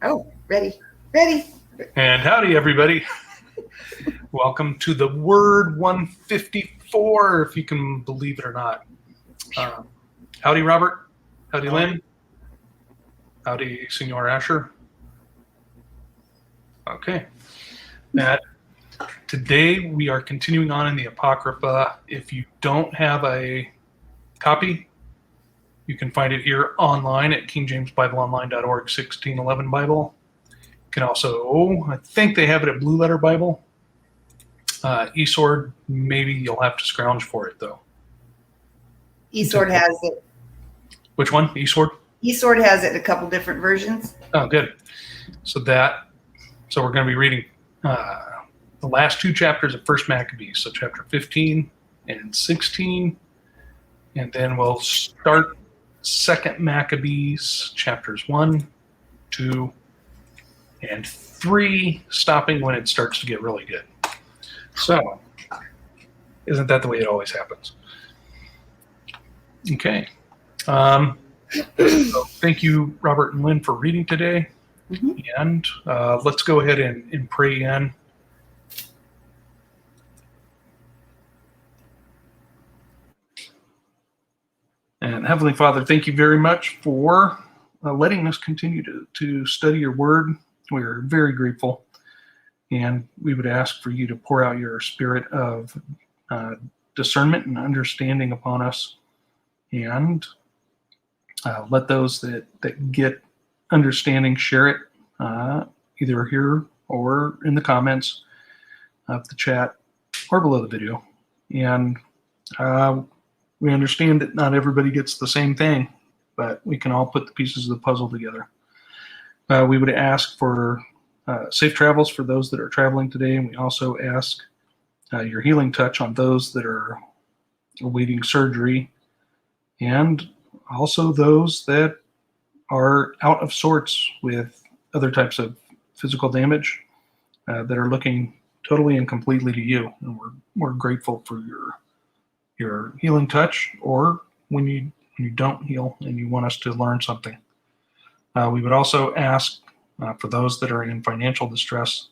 Oh, ready. Ready. And howdy, everybody. Welcome to the Word 154, if you can believe it or not. Howdy, Robert. Howdy, Lynn. Howdy, Senor Asher. Okay. Today we are continuing on in the Apocrypha. If you don't have a copy, you can find it here online at kingjamesbibleonline.org, 1611 Bible. You can also, I think they have it at Blue Letter Bible. eSword, maybe you'll have to scrounge for it, though. eSword has it. Which one? eSword? eSword has it in a couple different versions. Oh, good. So we're going to be reading the last two chapters of First Maccabees, so chapter 15 and 16, and then we'll start Second Maccabees, chapters 1, 2, and 3, stopping when it starts to get really good. So, isn't that the way it always happens? Okay. So thank you, Robert and Lynn, for reading today. Mm-hmm. And let's go ahead and pray in. And Heavenly Father, thank you very much for letting us continue to study your word. We are very grateful. And we would ask for you to pour out your spirit of discernment and understanding upon us. And let those that get understanding share it, either here or in the comments of the chat or below the video. And we understand that not everybody gets the same thing, but we can all put the pieces of the puzzle together. We would ask for safe travels for those that are traveling today, and we also ask your healing touch on those that are awaiting surgery, and also those that are out of sorts with other types of physical damage that are looking totally and completely to you. And we're grateful for your healing touch, or when you don't heal and you want us to learn something. We would also ask for those that are in financial distress,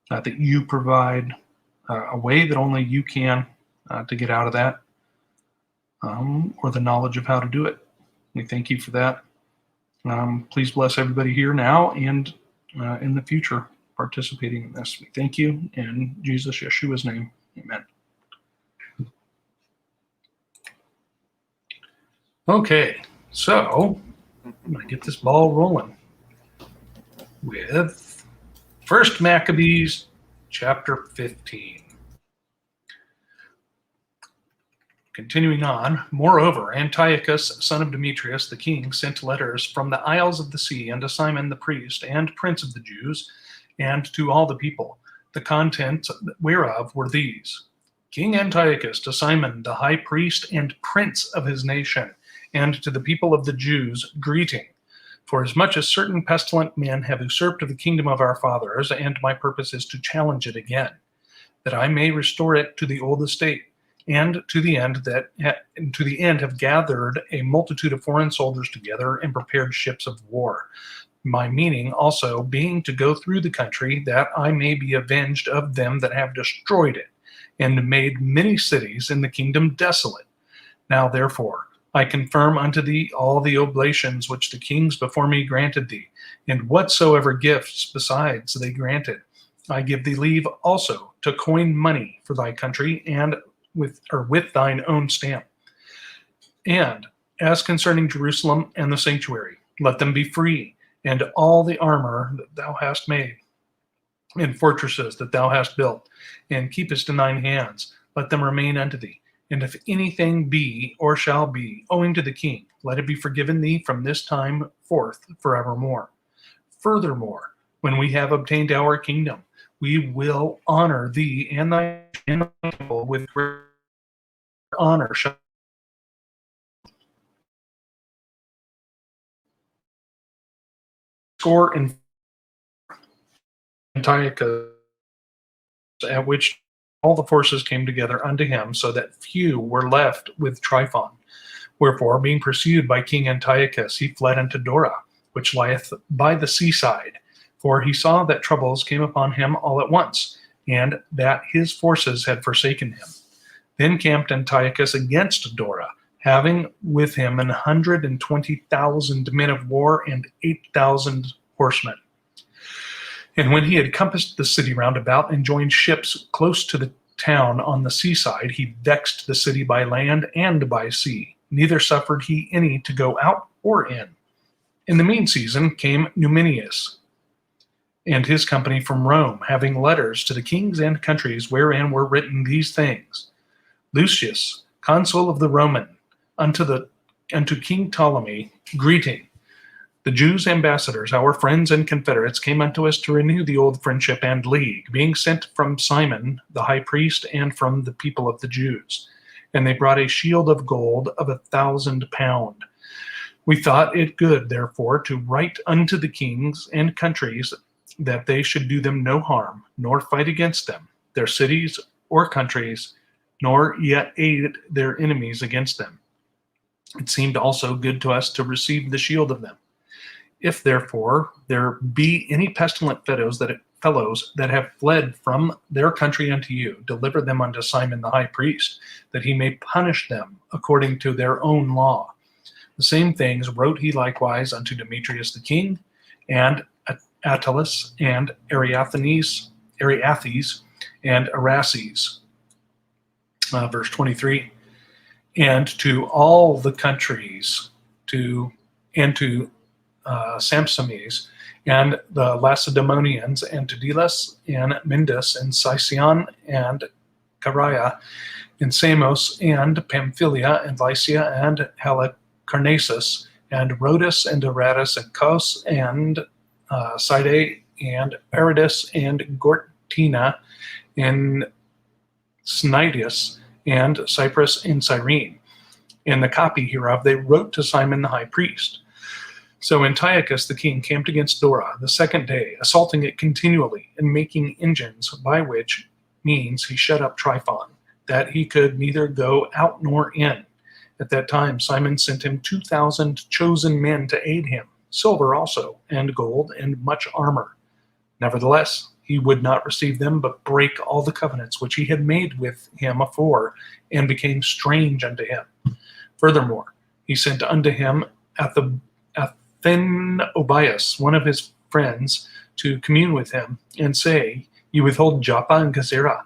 that you provide a way that only you can to get out of that, or the knowledge of how to do it. We thank you for that. Please bless everybody here now and in the future participating in this. We thank you in Jesus Yeshua's name. Amen. Okay, so I'm going to get this ball rolling with First Maccabees chapter 15. Continuing on, moreover, Antiochus, son of Demetrius, the king, sent letters from the isles of the sea unto Simon the priest and prince of the Jews, and to all the people, the contents whereof were these: King Antiochus to Simon the high priest and prince of his nation, and to the people of the Jews, greeting. For as much as certain pestilent men have usurped the kingdom of our fathers, and my purpose is to challenge it again, that I may restore it to the old estate, and to the end have gathered a multitude of foreign soldiers together and prepared ships of war. My meaning also being to go through the country, that I may be avenged of them that have destroyed it, and made many cities in the kingdom desolate. Now therefore I confirm unto thee all the oblations which the kings before me granted thee, and whatsoever gifts besides they granted. I give thee leave also to coin money for thy country, and with thine own stamp. And as concerning Jerusalem and the sanctuary, let them be free, and all the armor that thou hast made, and fortresses that thou hast built, and keepest in thine hands, let them remain unto thee. And if anything be or shall be owing to the king, let it be forgiven thee from this time forth forevermore. Furthermore, when we have obtained our kingdom, we will honor thee and thy people with great honor. Score in Antiochus, at which all the forces came together unto him, so that few were left with Tryphon. Wherefore, being pursued by King Antiochus, he fled unto Dora, which lieth by the seaside, for he saw that troubles came upon him all at once, and that his forces had forsaken him. Then camped Antiochus against Dora, having with him 120,000 men of war and 8,000 horsemen. And when he had compassed the city round about and joined ships close to the town on the seaside, he vexed the city by land and by sea. Neither suffered he any to go out or in. In the mean season came Numenius and his company from Rome, having letters to the kings and countries wherein were written these things. Lucius, consul of the Roman, unto King Ptolemy, greeting. The Jews' ambassadors, our friends and confederates, came unto us to renew the old friendship and league, being sent from Simon the high priest and from the people of the Jews. And they brought a shield of gold of 1,000 pound. We thought it good, therefore, to write unto the kings and countries that they should do them no harm, nor fight against them, their cities or countries, nor yet aid their enemies against them. It seemed also good to us to receive the shield of them. If therefore there be any pestilent fellows that have fled from their country unto you, deliver them unto Simon the high priest, that he may punish them according to their own law. The same things wrote he likewise unto Demetrius the king, and Attalus, and Ariathes, and Araces. Verse 23, and to all the countries, and to Sampsames, and the Lacedaemonians, and to Delos, and Mindus, and Sicyon, and Caria, and Samos, and Pamphylia, and Lycia, and Halicarnassus, and Rhodus, and Aratus, and Cos, and Side, and Aridus, and Gortina, and Cnidus, and Cyprus, and Cyrene. In the copy hereof they wrote to Simon the high priest. So Antiochus the king camped against Dora the second day, assaulting it continually, and making engines, by which means he shut up Tryphon, that he could neither go out nor in. At that time Simon sent him 2,000 chosen men to aid him, silver also, and gold, and much armor. Nevertheless, he would not receive them, but brake all the covenants which he had made with him afore, and became strange unto him. Furthermore, he sent unto him Athenobius, one of his friends, to commune with him, and say, You withhold Joppa and Gazera,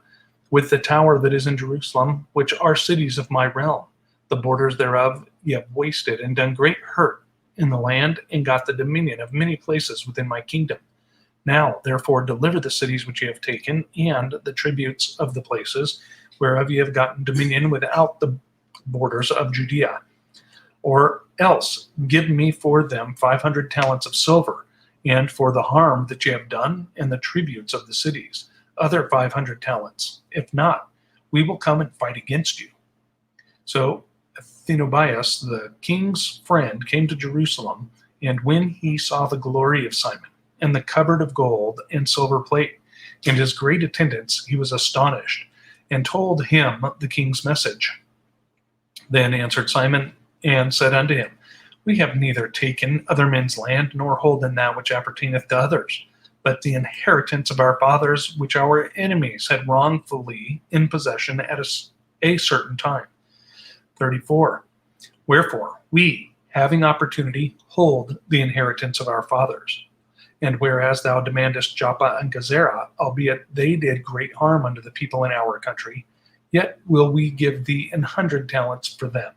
with the tower that is in Jerusalem, which are cities of my realm. The borders thereof ye have wasted, and done great hurt in the land, and got the dominion of many places within my kingdom. Now, therefore, deliver the cities which ye have taken, and the tributes of the places whereof ye have gotten dominion without the borders of Judea. Or else give me for them 500 talents of silver, and for the harm that ye have done, and the tributes of the cities, other 500 talents. If not, we will come and fight against you. So Athenobius, the king's friend, came to Jerusalem, and when he saw the glory of Simon, and the cupboard of gold and silver plate, and his great attendance, he was astonished, and told him the king's message. Then answered Simon, and said unto him, We have neither taken other men's land, nor holden that which appertaineth to others, but the inheritance of our fathers, which our enemies had wrongfully in possession at a certain time. 34. Wherefore, we, having opportunity, hold the inheritance of our fathers. And whereas thou demandest Joppa and Gazera, albeit they did great harm unto the people in our country, yet will we give thee 100 talents for them.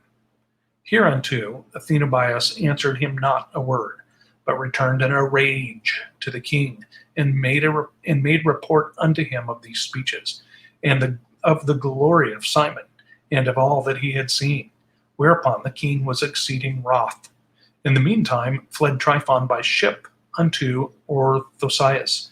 Hereunto Athenobius answered him not a word, but returned in a rage to the king, and made report unto him of these speeches, and of the glory of Simon, and of all that he had seen. Whereupon the king was exceeding wroth. In the meantime fled Tryphon by ship unto Orthosius.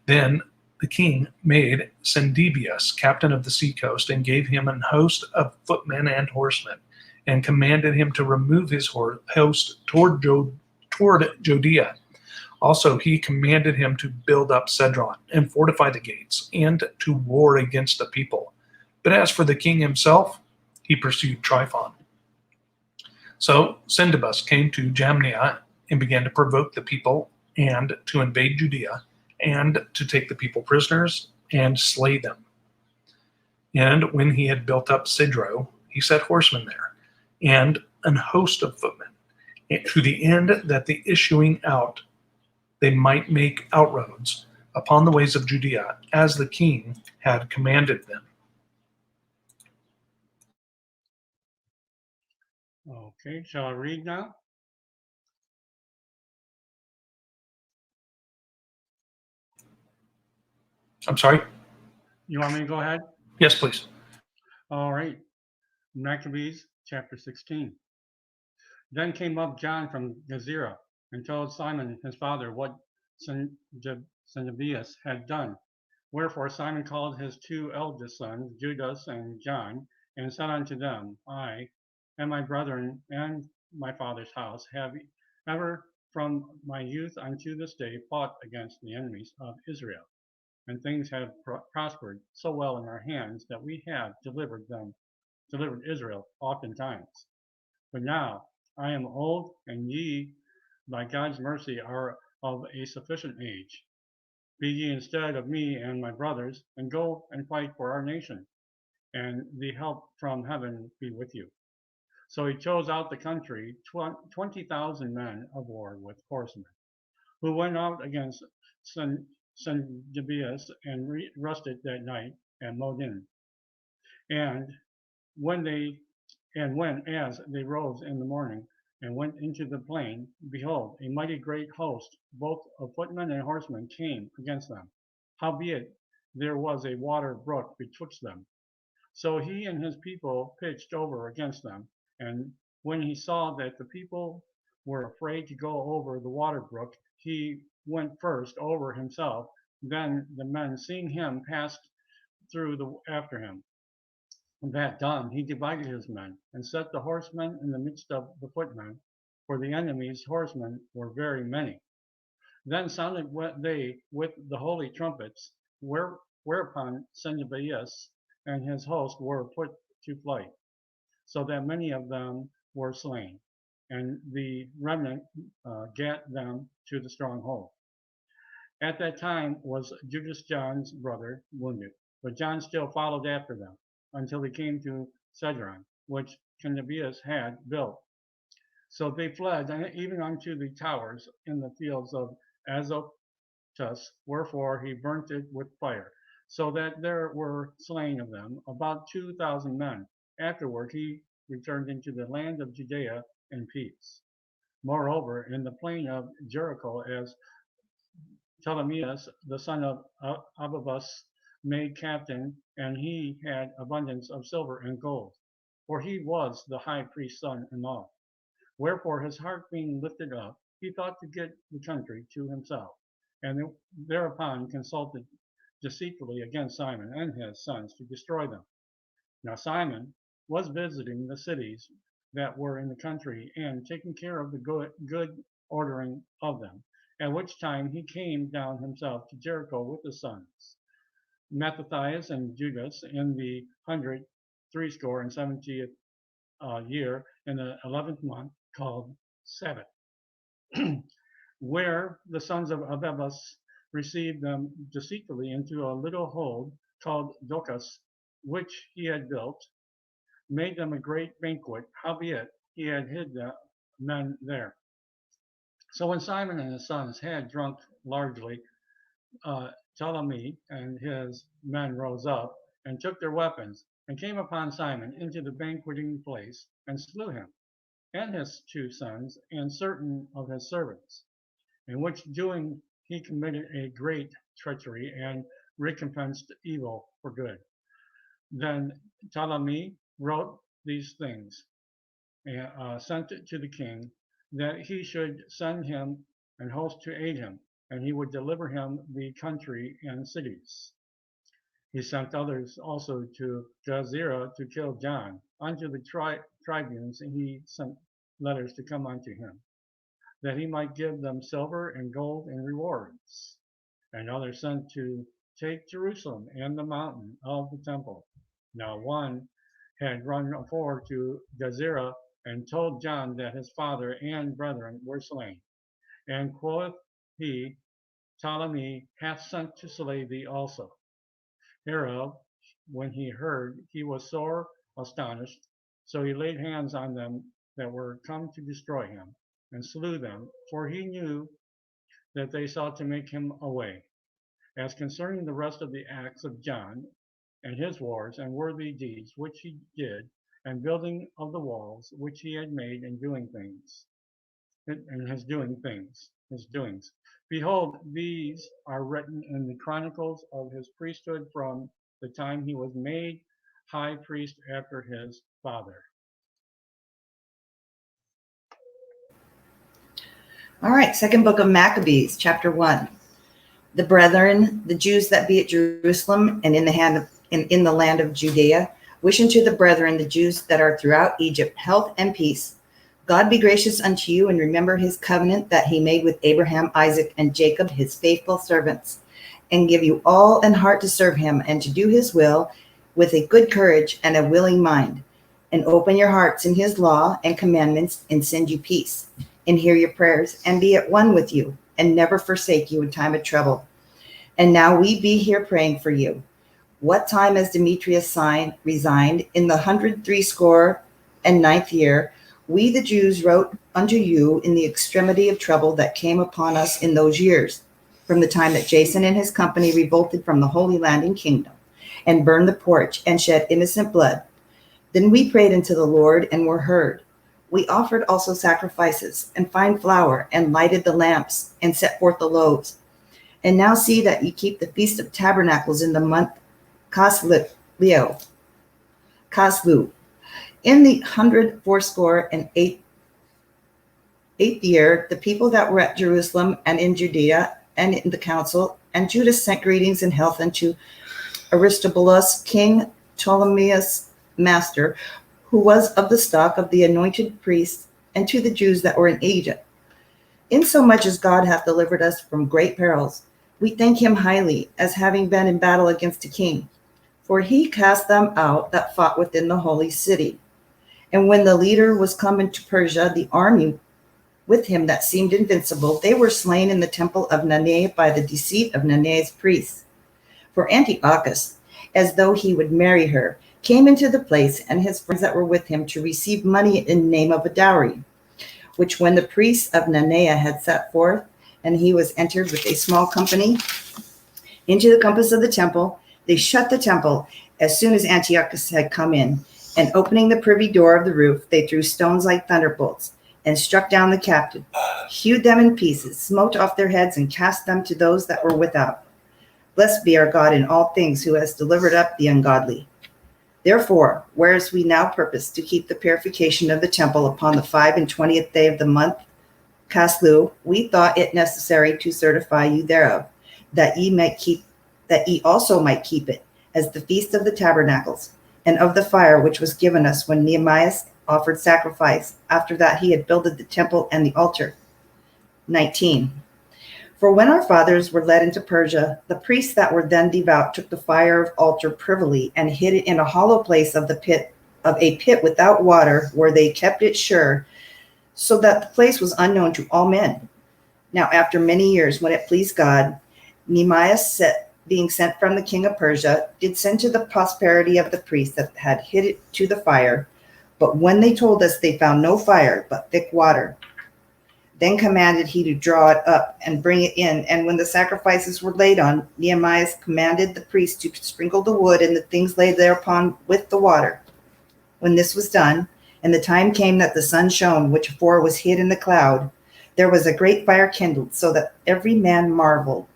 Then the king made Cendebeus captain of the seacoast, and gave him an host of footmen and horsemen, and commanded him to remove his host toward Judea. Also he commanded him to build up Cedron, and fortify the gates, and to war against the people. But as for the king himself, he pursued Tryphon. So Cendebeus came to Jamnia, and began to provoke the people and to invade Judea and to take the people prisoners and slay them. And when he had built up Sidro, he set horsemen there and an host of footmen, to the end that the issuing out they might make outroads upon the ways of Judea, as the king had commanded them. Okay, shall I read now? I'm sorry? You want me to go ahead? Yes, please. All right. Maccabees chapter 16. Then came up John from Gezerah and told Simon his father what Maccabees had done. Wherefore Simon called his two eldest sons, Judas and John, and said unto them, I and my brethren and my father's house have ever from my youth unto this day fought against the enemies of Israel. And things have prospered so well in our hands that we have delivered Israel oftentimes. But now I am old, and ye, by God's mercy, are of a sufficient age. Be ye instead of me and my brothers, and go and fight for our nation, and the help from heaven be with you. So he chose out the country 20,000 men of war with horsemen, who went out against Sangibius and rested that night at Modin. And when as they rose in the morning and went into the plain, behold, a mighty great host, both of footmen and horsemen, came against them. Howbeit there was a water brook betwixt them. So he and his people pitched over against them. And when he saw that the people were afraid to go over the water brook, he went first over himself. Then the men, seeing him, passed through after him. That done, he divided his men, and set the horsemen in the midst of the footmen, for the enemy's horsemen were very many. Then sounded they with the holy trumpets, whereupon Sennabius and his host were put to flight, so that many of them were slain, and the remnant gat them to the stronghold. At that time was Judas John's brother wounded, but John still followed after them, until he came to Cedron, which Canabius had built. So they fled even unto the towers in the fields of Azotus, wherefore he burnt it with fire, so that there were slain of them about 2,000 men. Afterward he returned into the land of Judea in peace. Moreover, in the plain of Jericho, as Ptolemaeus, the son of Ababus, made captain, and he had abundance of silver and gold, for he was the high priest's son-in-law. Wherefore his heart being lifted up, he thought to get the country to himself, and thereupon consulted deceitfully against Simon and his sons to destroy them. Now Simon was visiting the cities that were in the country and taking care of the good ordering of them, at which time he came down himself to Jericho with his sons, Mattathias and Judas, in the 170th year, in the 11th month, called Sabbath, where the sons of Abebus received them deceitfully into a little hold called Docus, which he had built, made them a great banquet. Howbeit he had hid the men there. So when Simon and his sons had drunk largely, Ptolemy and his men rose up and took their weapons and came upon Simon into the banqueting place and slew him and his two sons and certain of his servants, in which doing he committed a great treachery and recompensed evil for good. Then Ptolemy wrote these things and sent it to the king, that he should send him an host to aid him, and he would deliver him the country and cities. He sent others also to Jazera to kill John. Unto the tribunes he sent letters to come unto him, that he might give them silver and gold and rewards. And others sent to take Jerusalem and the mountain of the temple. Now one had run forward to Jazera and told John that his father and brethren were slain. And quoth he, Ptolemy hath sent to slay thee also. Hereof, when he heard, he was sore astonished. So he laid hands on them that were come to destroy him, and slew them, for he knew that they sought to make him away. As concerning the rest of the acts of John, and his wars and worthy deeds which he did, and building of the walls which he had made, and doing things, and his doings. Behold, these are written in the chronicles of his priesthood from the time he was made high priest after his father. All right, second book of Maccabees, chapter 1. The brethren, the Jews that be at Jerusalem and in the land of Judea, wish unto the brethren, the Jews that are throughout Egypt, health and peace. God be gracious unto you, and remember his covenant that he made with Abraham, Isaac, and Jacob, his faithful servants, and give you all an heart to serve him and to do his will with a good courage and a willing mind, and open your hearts in his law and commandments, and send you peace, and hear your prayers, and be at one with you, and never forsake you in time of trouble. And now we be here praying for you. What time as Demetrius resigned in the 169th year, we the Jews wrote unto you in the extremity of trouble that came upon us in those years, from the time that Jason and his company revolted from the Holy Land and Kingdom, and burned the porch, and shed innocent blood. Then we prayed unto the Lord, and were heard. We offered also sacrifices, and fine flour, and lighted the lamps, and set forth the loaves. And now see that ye keep the Feast of Tabernacles in the month Caslu. In the 168th year, the people that were at Jerusalem and in Judea and in the council, and Judas sent greetings and health unto Aristobulus, King Ptolemy's master, who was of the stock of the anointed priests, and to the Jews that were in Egypt. Insomuch as God hath delivered us from great perils, we thank him highly, as having been in battle against a king. For he cast them out that fought within the holy city. And when the leader was come into Persia, the army with him that seemed invincible, they were slain in the temple of Nane by the deceit of Nane's priests. For Antiochus, as though he would marry her, came into the place, and his friends that were with him, to receive money in the name of a dowry, which when the priests of Nanea had set forth, and he was entered with a small company into the compass of the temple, they shut the temple as soon as Antiochus had come in, and opening the privy door of the roof, they threw stones like thunderbolts, and struck down the captive, hewed them in pieces, smote off their heads, and cast them to those that were without. Blessed be our God in all things, who has delivered up the ungodly. Therefore, whereas we now purpose to keep the purification of the temple upon the 25th day of the month Caslu, we thought it necessary to certify you thereof, that ye also might keep it, as the feast of the tabernacles, and of the fire which was given us when Nehemiah offered sacrifice, after that he had builded the temple and the altar. 19. For when our fathers were led into Persia, the priests that were then devout took the fire of altar privily, and hid it in a hollow place of a pit without water, where they kept it sure, so that the place was unknown to all men. Now after many years, when it pleased God, Nehemiah, being sent from the king of Persia, did send to the prosperity of the priests that had hid it to the fire. But when they told us, they found no fire, but thick water. Then commanded he to draw it up and bring it in. And when the sacrifices were laid on, Nehemiah commanded the priests to sprinkle the wood and the things laid thereupon with the water. When this was done, and the time came that the sun shone, which afore was hid in the cloud, there was a great fire kindled, so that every man marveled.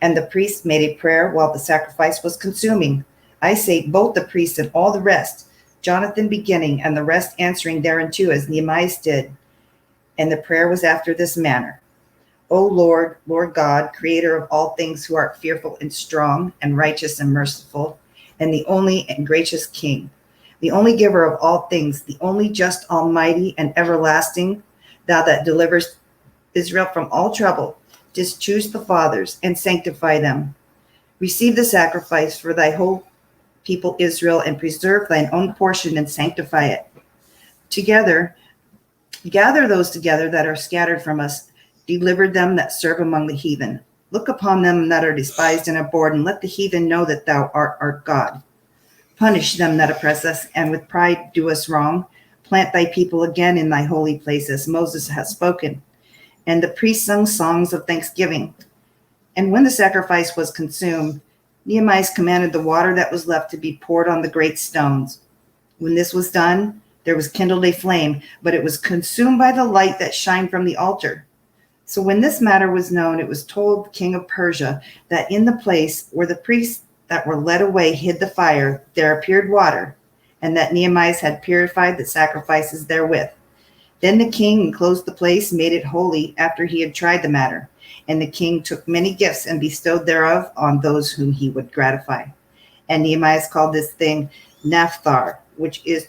And the priest made a prayer while the sacrifice was consuming. I say, both the priest and all the rest, Jonathan beginning, and the rest answering thereunto, as Nehemiah did. And the prayer was after this manner: O Lord, Lord God, creator of all things, who art fearful and strong, and righteous and merciful, and the only and gracious King, the only giver of all things, the only just, almighty, and everlasting, thou that deliverest Israel from all trouble, didst choose the fathers and sanctify them. Receive the sacrifice for thy whole people Israel, and preserve thine own portion and sanctify it. Together, gather those together that are scattered from us delivered them that serve among the heathen. Look upon them that are despised and abhorred, and let the heathen know that thou art our God. Punish them that oppress us, and with pride do us wrong. Plant thy people again in thy holy place, as Moses has spoken. And the priests sung songs of thanksgiving. And when the sacrifice was consumed, Nehemiah commanded the water that was left to be poured on the great stones. When this was done, there was kindled a flame, but it was consumed by the light that shined from the altar. So when this matter was known, it was told the king of Persia that in the place where the priests that were led away hid the fire, there appeared water, and that Nehemiah had purified the sacrifices therewith. Then the king enclosed the place, made it holy after he had tried the matter. And the king took many gifts and bestowed thereof on those whom he would gratify. And Nehemiah called this thing Naphthar, which is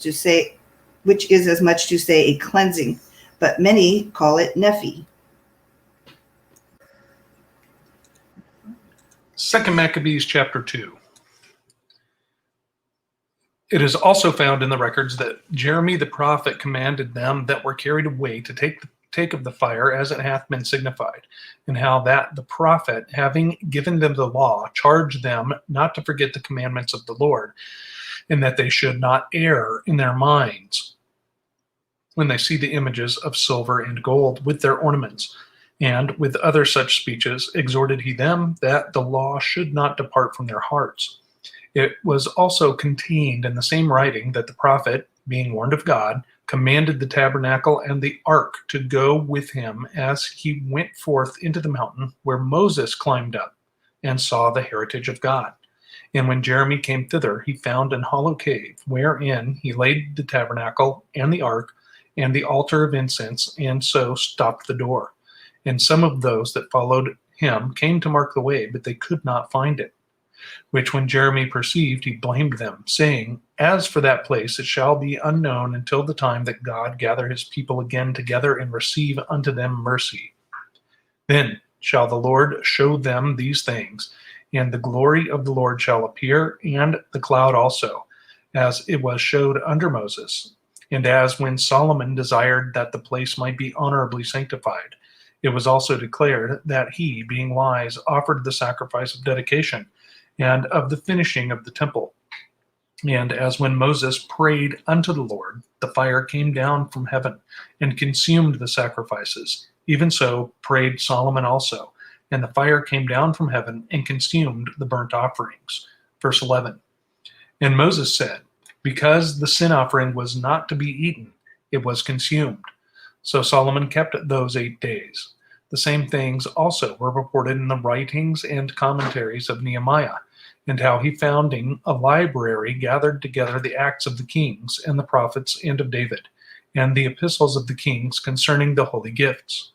as much to say a cleansing, but many call it Nephi. 2 Maccabees chapter 2. It is also found in the records that Jeremy the prophet commanded them that were carried away to take of the fire as it hath been signified, and how that the prophet, having given them the law, charged them not to forget the commandments of the Lord, and that they should not err in their minds when they see the images of silver and gold with their ornaments. And with other such speeches exhorted he them that the law should not depart from their hearts. It was also contained in the same writing that the prophet, being warned of God, commanded the tabernacle and the ark to go with him as he went forth into the mountain where Moses climbed up and saw the heritage of God. And when Jeremy came thither, he found an hollow cave, wherein he laid the tabernacle and the ark and the altar of incense, and so stopped the door. And some of those that followed him came to mark the way, but they could not find it. Which when Jeremy perceived, he blamed them, saying, As for that place, it shall be unknown until the time that God gather his people again together and receive unto them mercy. Then shall the Lord show them these things, and the glory of the Lord shall appear, and the cloud also, as it was showed under Moses. And as when Solomon desired that the place might be honorably sanctified, it was also declared that he, being wise, offered the sacrifice of dedication and of the finishing of the temple. And as when Moses prayed unto the Lord, the fire came down from heaven and consumed the sacrifices. Even so prayed Solomon also, and the fire came down from heaven and consumed the burnt offerings. Verse 11. And Moses said, Because the sin offering was not to be eaten, it was consumed. So Solomon kept those 8 days. The same things also were reported in the writings and commentaries of Nehemiah, and how he founding a library gathered together the acts of the kings and the prophets and of David, and the epistles of the kings concerning the holy gifts.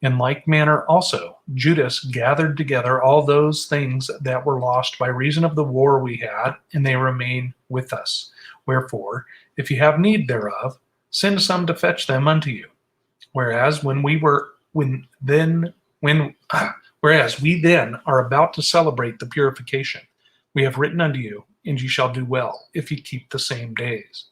In like manner also Judas gathered together all those things that were lost by reason of the war we had, and they remain with us. Wherefore, if ye have need thereof, send some to fetch them unto you. Whereas we then are about to celebrate the purification, we have written unto you, and ye shall do well, if ye keep the same days.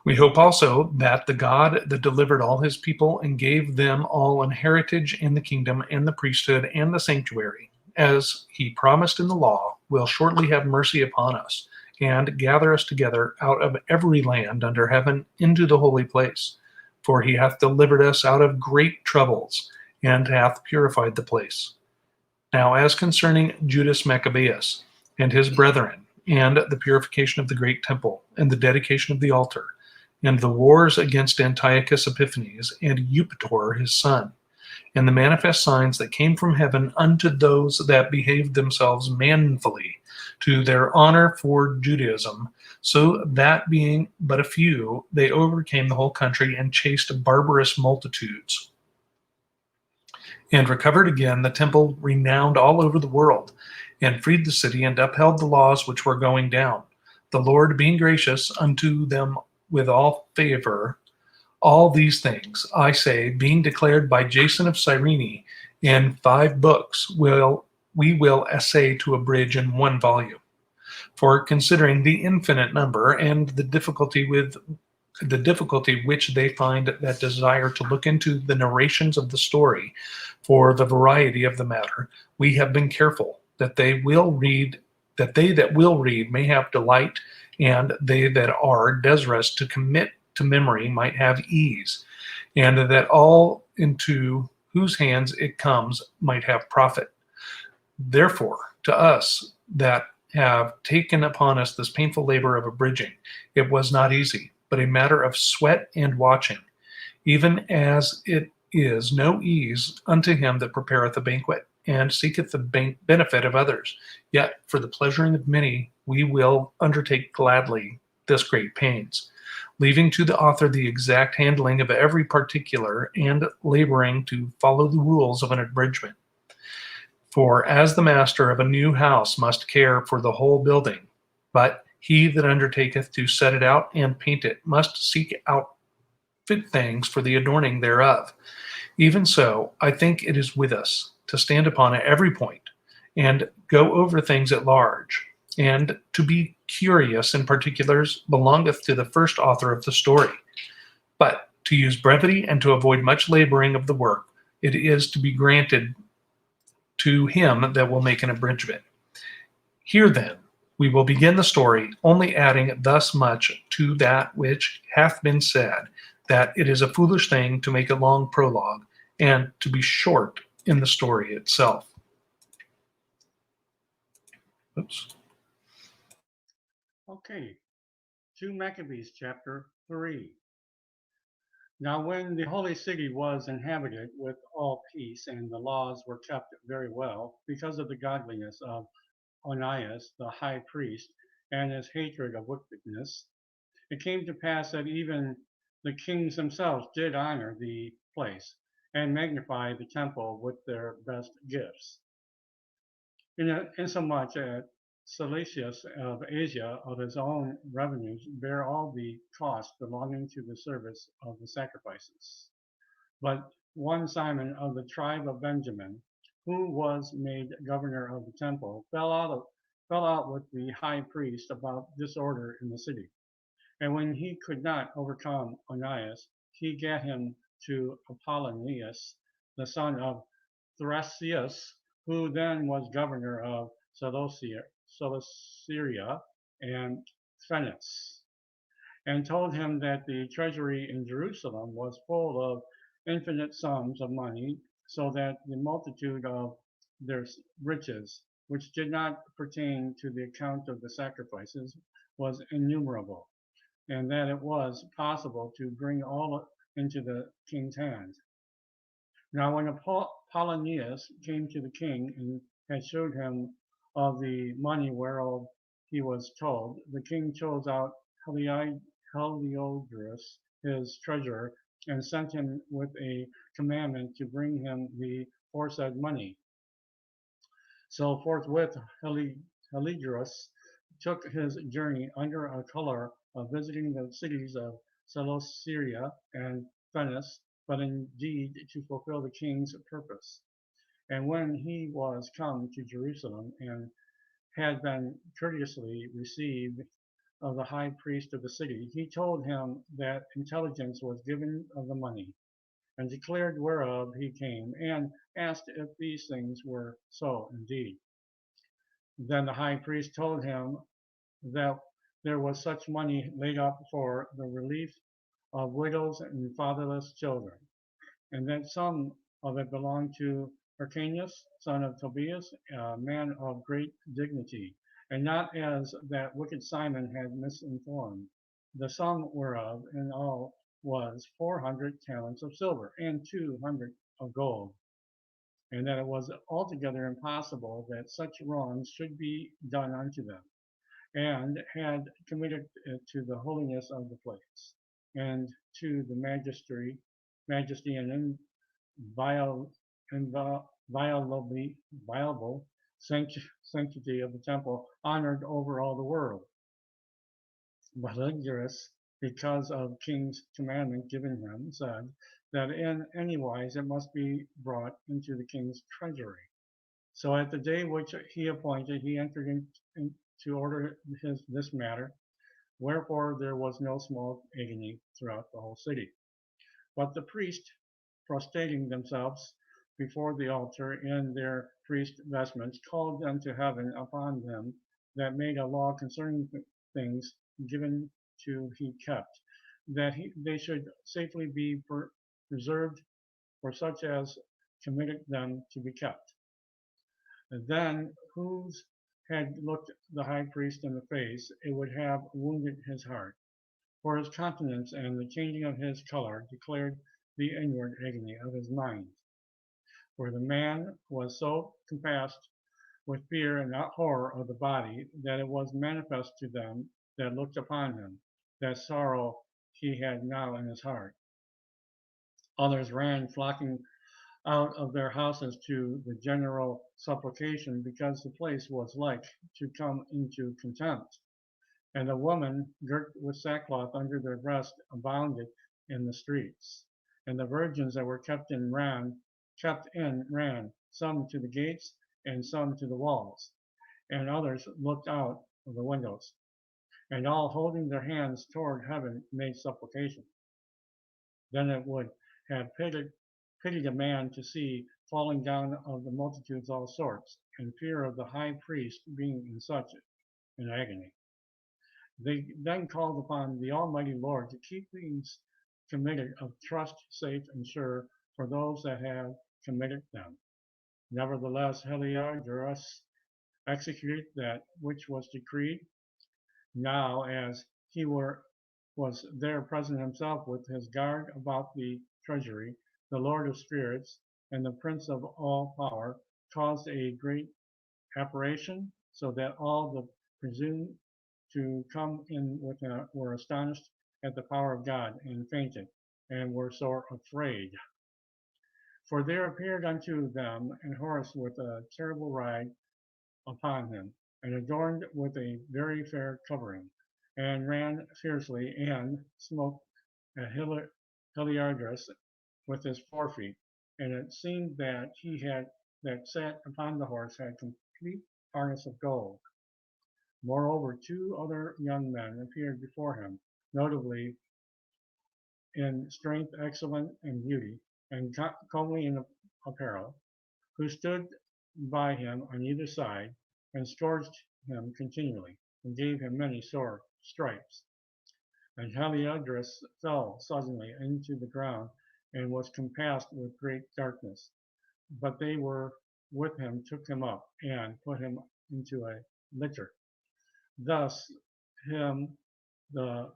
We hope also that the God that delivered all his people and gave them all an heritage in the kingdom and the priesthood and the sanctuary, as he promised in the law, will shortly have mercy upon us, and gather us together out of every land under heaven into the holy place. For he hath delivered us out of great troubles, and hath purified the place. Now as concerning Judas Maccabeus, and his brethren, and the purification of the great temple, and the dedication of the altar, and the wars against Antiochus Epiphanes, and Eupator his son, and the manifest signs that came from heaven unto those that behaved themselves manfully to their honor for Judaism, so that being but a few, they overcame the whole country and chased barbarous multitudes, and recovered again the temple renowned all over the world, and freed the city, and upheld the laws which were going down, the Lord being gracious unto them with all favor. All these things, I say, being declared by Jason of Cyrene in 5 books, we will essay to abridge in 1 volume. For considering the infinite number and the difficulty with the difficulty which they find that desire to look into the narrations of the story for the variety of the matter, we have been careful that they that will read may have delight, and they that are desirous to commit to memory might have ease, and that all into whose hands it comes might have profit. Therefore, to us that have taken upon us this painful labor of abridging, it was not easy, but a matter of sweat and watching, even as it is no ease unto him that prepareth a banquet, and seeketh the benefit of others. Yet for the pleasuring of many we will undertake gladly this great pains, leaving to the author the exact handling of every particular, and laboring to follow the rules of an abridgment. For as the master of a new house must care for the whole building, but he that undertaketh to set it out and paint it must seek out fit things for the adorning thereof. Even so, I think it is with us to stand upon every point, and go over things at large, and to be curious in particulars belongeth to the first author of the story. But to use brevity and to avoid much laboring of the work, it is to be granted to him that will make an abridgment. Here then we will begin the story, only adding thus much to that which hath been said, that it is a foolish thing to make a long prologue, and to be short in the story itself. Oops. Okay, 2 Maccabees chapter 3. Now when the holy city was inhabited with all peace, and the laws were kept very well, because of the godliness of Onias the high priest, and his hatred of wickedness, it came to pass that even the kings themselves did honor the place, and magnify the temple with their best gifts. Insomuch that Seleucus of Asia of his own revenues bare all the cost belonging to the service of the sacrifices. But one Simon of the tribe of Benjamin, who was made governor of the temple, fell out with the high priest about disorder in the city. And when he could not overcome Onias, he gat him to Apollonius, the son of Thrasius, who then was governor of Celesyria and Phoenice, and told him that the treasury in Jerusalem was full of infinite sums of money, so that the multitude of their riches, which did not pertain to the account of the sacrifices, was innumerable, and that it was possible to bring all into the king's hand. Now when Apollonius came to the king and had showed him of the money whereof he was told, the king chose out Heliodorus, his treasurer, and sent him with a commandment to bring him the foresaid money. So forthwith Heliodorus took his journey under a color of visiting the cities of Celesyria and Phoenice, but indeed to fulfill the king's purpose. And when he was come to Jerusalem, and had been courteously received of the high priest of the city, he told him that intelligence was given of the money, and declared whereof he came, and asked if these things were so indeed. Then the high priest told him that there was such money laid up for the relief of widows and fatherless children, and that some of it belonged to Hyrcanus, son of Tobias, a man of great dignity, and not as that wicked Simon had misinformed. The sum whereof in all was 400 talents of silver, and 200 of gold, and that it was altogether impossible that such wrongs should be done unto them, and had committed it to the holiness of the place, and to the majesty and inviolable, violable sanctity of the temple, honored over all the world. But Lycurgus, because of king's commandment given him, said that in any wise it must be brought into the king's treasury. So at the day which he appointed, he entered in to order this matter. Wherefore there was no small agony throughout the whole city. But the priests, prostrating themselves before the altar in their priest vestments, called unto heaven upon them that made a law concerning things given to he kept, that they should safely be preserved for such as committed them to be kept. And then whose had looked the high priest in the face, it would have wounded his heart. For his countenance and the changing of his color declared the inward agony of his mind. For the man was so compassed with fear and horror of the body, that it was manifest to them that looked upon him, that sorrow he had now in his heart. Others ran, flocking out of their houses to the general supplication, because the place was like to come into contempt. And the women, girt with sackcloth under their breast, abounded in the streets. And the virgins that were kept in ran, some to the gates and some to the walls. And others looked out of the windows. And all holding their hands toward heaven made supplication. Then it would have pitied a man to see falling down of the multitudes all sorts, and fear of the high priest being in such an agony. They then called upon the Almighty Lord to keep things committed of trust safe and sure for those that have committed them. Nevertheless, Heliodorus executed that which was decreed. Now, as he was there present himself with his guard about the treasury, the Lord of spirits and the Prince of all power caused a great apparition, so that all the presumed to come in were astonished at the power of God, and fainted, and were sore afraid. For there appeared unto them an horse with a terrible ride upon him, and adorned with a very fair covering, and ran fiercely, and smote at Heliodorus with his forefeet. And it seemed that he that sat upon the horse had complete harness of gold. Moreover, two other young men appeared before him, notably in strength excellent and beauty, and comely in apparel, who stood by him on either side, and scourged him continually, and gave him many sore stripes. And Heliodorus fell suddenly into the ground, and was compassed with great darkness. But they were with him took him up, and put him into a litter. Thus him the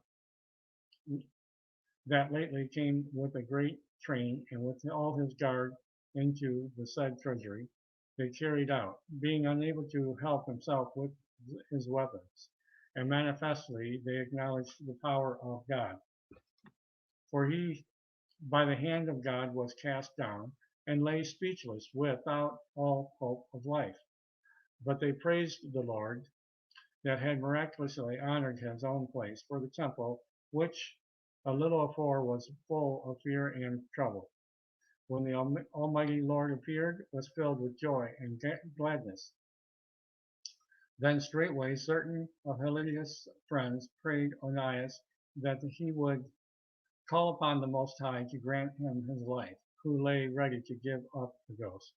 that lately came with a great train, and with all his guard into the said treasury, they carried out, being unable to help himself with his weapons. And manifestly they acknowledged the power of God. For he by the hand of God was cast down, and lay speechless, without all hope of life. But they praised the Lord, that had miraculously honored his own place, for the temple, which a little afore was full of fear and trouble. When the Almighty Lord appeared, was filled with joy and gladness. Then straightway certain of Heliodorus' friends prayed Onias that he would call upon the Most High to grant him his life, who lay ready to give up the ghost.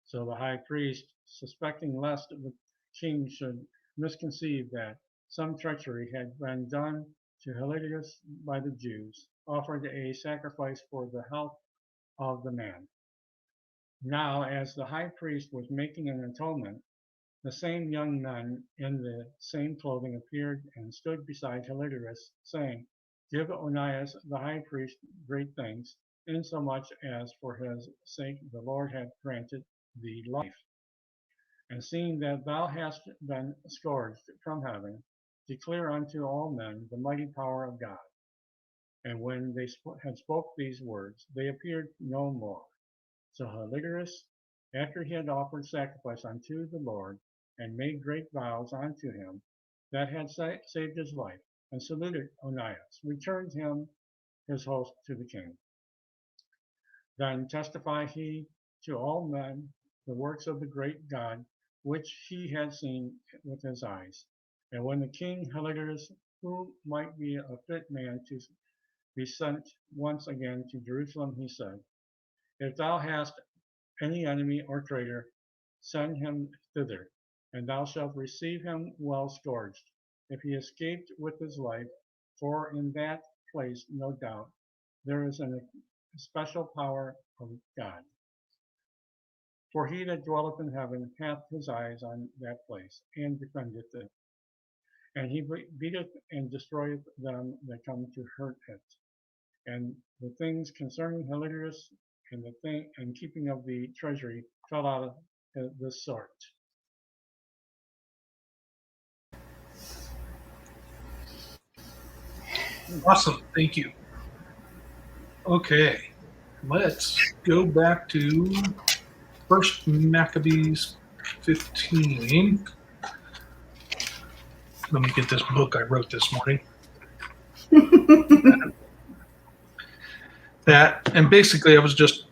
So the high priest, suspecting lest the king should misconceive that some treachery had been done to Heliodorus by the Jews, offered a sacrifice for the health of the man. Now, as the high priest was making an atonement, the same young men in the same clothing appeared and stood beside Heliodorus, saying, Give Onias the high priest great thanks, insomuch as for his sake the Lord hath granted thee life. And seeing that thou hast been scourged from heaven, declare unto all men the mighty power of God. And when they had spoke these words, they appeared no more. So Heliodorus, after he had offered sacrifice unto the Lord, and made great vows unto him that had saved his life, and saluted Onias, returned him his host to the king. Then testified he to all men the works of the great God, which he had seen with his eyes. And when the king Heliodorus, who might be a fit man to be sent once again to Jerusalem, he said, If thou hast any enemy or traitor, send him thither, and thou shalt receive him well scourged, if he escaped with his life, for in that place, no doubt, there is a special power of God. For he that dwelleth in heaven hath his eyes on that place, and defendeth it. And he beateth and destroyeth them that come to hurt it. And the things concerning Hilarius and the thing and keeping of the treasury fell out of this sort. Awesome. Thank you. Okay. Let's go back to First Maccabees 15. Let me get this book I wrote this morning. And basically I was just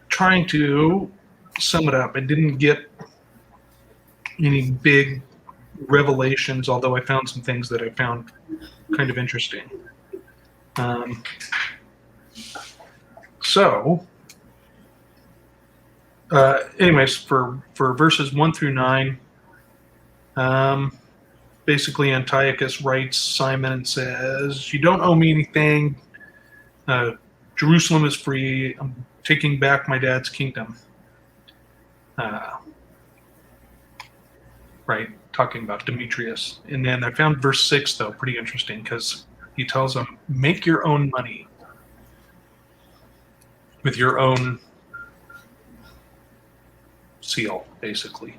trying to sum it up. I didn't get any big revelations, although I found some things that I found kind of interesting. Anyways, for verses 1 through 9, basically Antiochus writes Simon and says, you don't owe me anything. Jerusalem is free. I'm taking back my dad's kingdom. Right, talking about Demetrius. And then I found verse 6, though, pretty interesting, because he tells them, make your own money with your own seal, basically.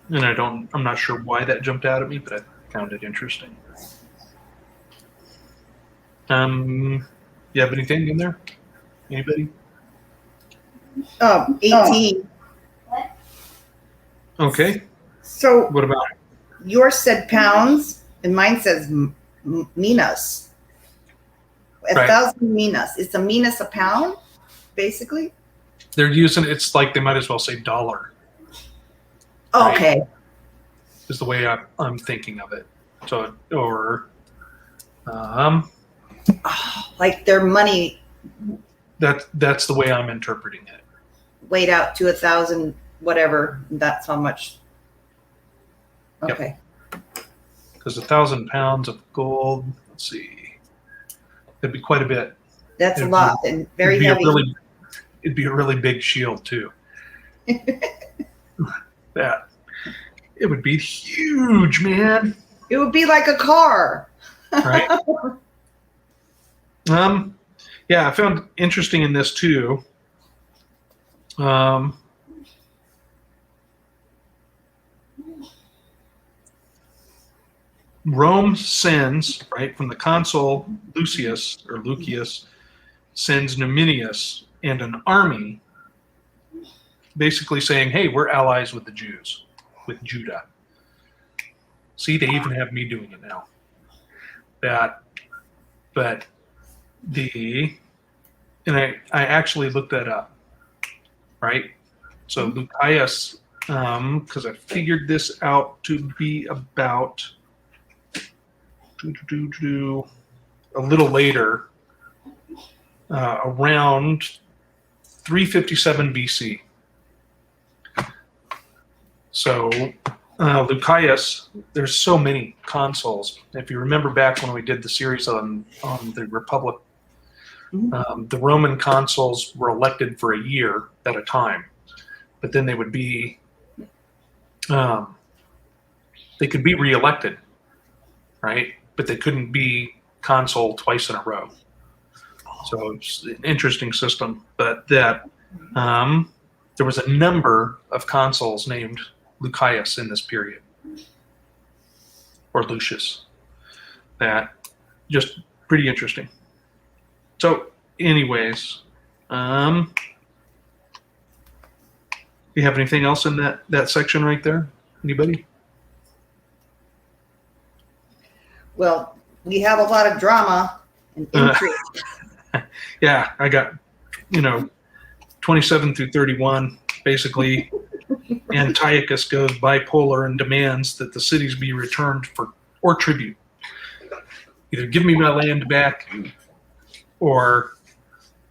And I'm not sure why that jumped out at me, but I found it interesting. You have anything in there? Anybody? 18. Okay. So What about yours said pounds, and mine says minas. A Right. 1,000 minas. Is a minas a pound, basically? they're using? It's like they might as well say dollar. Right. Okay. Is the way I'm thinking of it. So, or Like their money that's the way I'm interpreting it. weighed out to 1,000, whatever. That's how much. Okay. Because 1,000 pounds of gold. Let's see. It'd be quite a bit. That's a It'd lot and very be heavy. It'd be a really big shield too. That it would be huge, man. It would be like a car. Right. Yeah, I found interesting in this too. Rome sends, right, from the consul Lucius sends Numinius and an army basically saying, hey, we're allies with the Jews, with Judah. See, they even have me doing it now. And I actually looked that up, right? So Lucius, because I figured this out to be about a little later, around 357 BC. So Lucius, there's so many consuls. If you remember back when we did the series on the Republic, the Roman consuls were elected for a year at a time, but then they would be, they could be reelected, right? But they couldn't be consul twice in a row. So it's an interesting system, but that there was a number of consuls named Lucius in this period, or Lucius. That just pretty interesting. So, anyways, you have anything else in that section right there? Anybody? Well, we have a lot of drama and intrigue. Yeah, I got 27 through 31 basically Antiochus goes bipolar and demands that the cities be returned or tribute. Either give me my land back or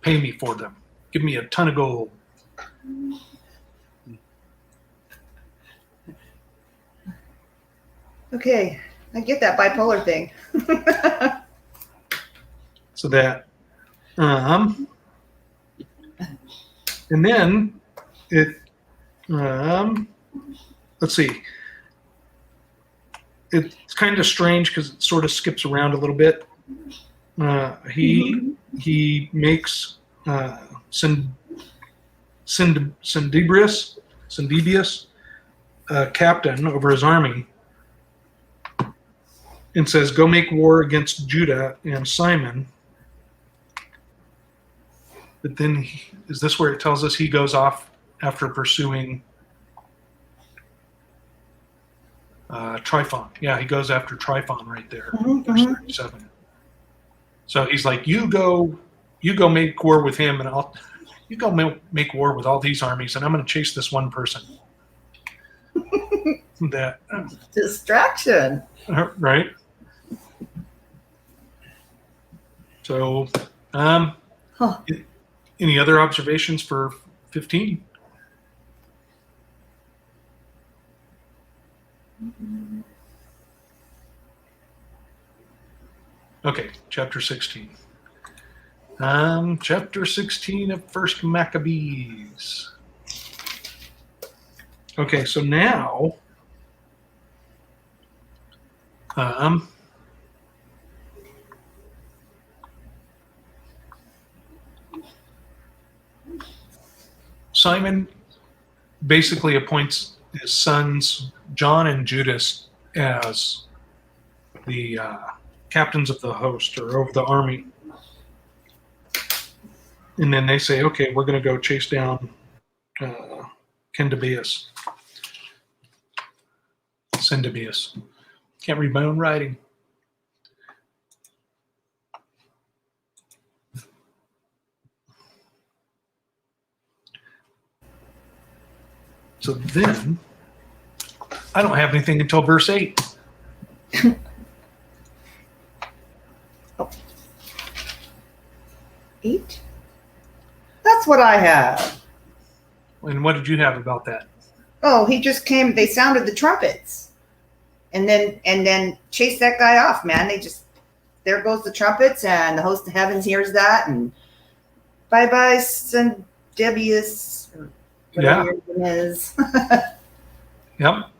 pay me for them. Give me a ton of gold. Okay, I get that bipolar thing. So that, and then it, let's see. It's kind of strange because it sort of skips around a little bit. He makes Syndebius captain over his army, and says, "Go make war against Judah and Simon." But then, is this where it tells us he goes off after pursuing Tryphon? Yeah, he goes after Tryphon right there, verse 37. So he's like, "You go make war with him, and you go make war with all these armies, and I'm going to chase this one person." That Distraction. right. So, any other observations for 15? Okay, chapter 16. Chapter 16 of First Maccabees. Okay, so now, Simon basically appoints his sons John and Judas as the captains of the host or of the army. And then they say, okay, we're going to go chase down Syndebius. Can't read my own writing. So then, I don't have anything until verse 8. Oh. 8? That's what I have. And what did you have about that? Oh, he just came. They sounded the trumpets, and then chased that guy off. Man, there goes the trumpets, and the host of heavens hears that, and bye bye, Syndebius. Whatever your name is. Yep.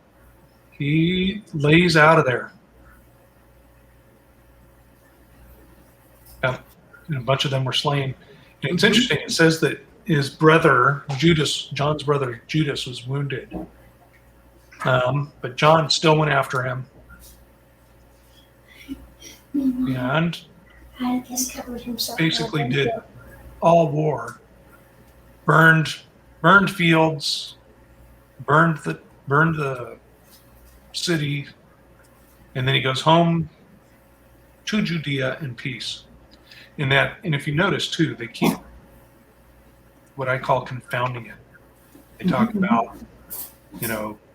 He lays out of there. Yep. And a bunch of them were slain. And it's interesting. It says that his brother, John's brother, Judas, was wounded. But John still went after him. And basically did all war. Burned fields, burned the city, and then he goes home to Judea in peace. And if you notice too, they keep what I call confounding it. They talk about,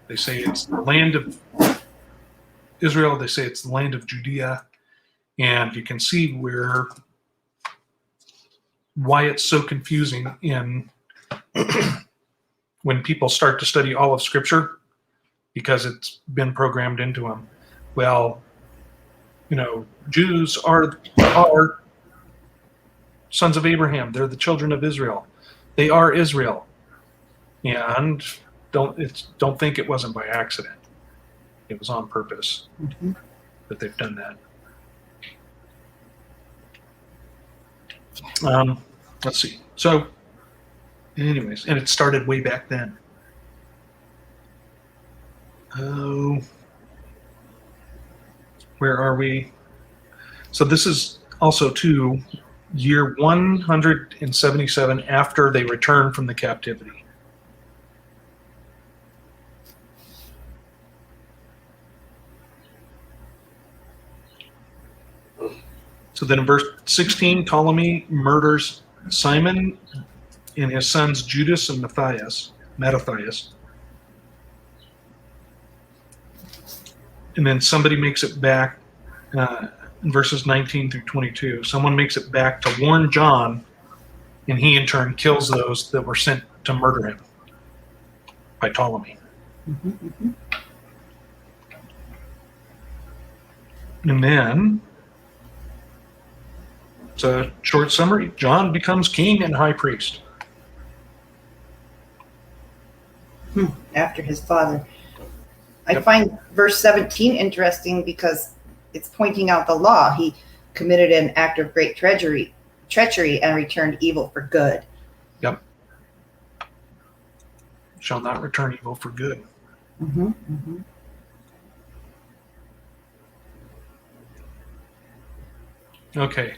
they say it's the land of Israel, they say it's the land of Judea, and you can see why it's so confusing when people start to study all of Scripture, because it's been programmed into them. Well, Jews are sons of Abraham. They're the children of Israel. They are Israel, and don't think it wasn't by accident. It was on purpose that they've done that. Let's see. So, anyways, and it started way back then. Oh, where are we? So this is also year 177 after they returned from the captivity. So then in verse 16, Ptolemy murders Simon and his sons Judas and Mattathias. and then somebody makes it back in verses 19 through 22. Someone makes it back to warn John, and he in turn kills those that were sent to murder him by Ptolemy. And then, it's a short summary. John becomes king and high priest. After his father. I find verse 17 interesting because it's pointing out the law. He committed an act of great treachery and returned evil for good. Yep. Shall not return evil for good. Okay.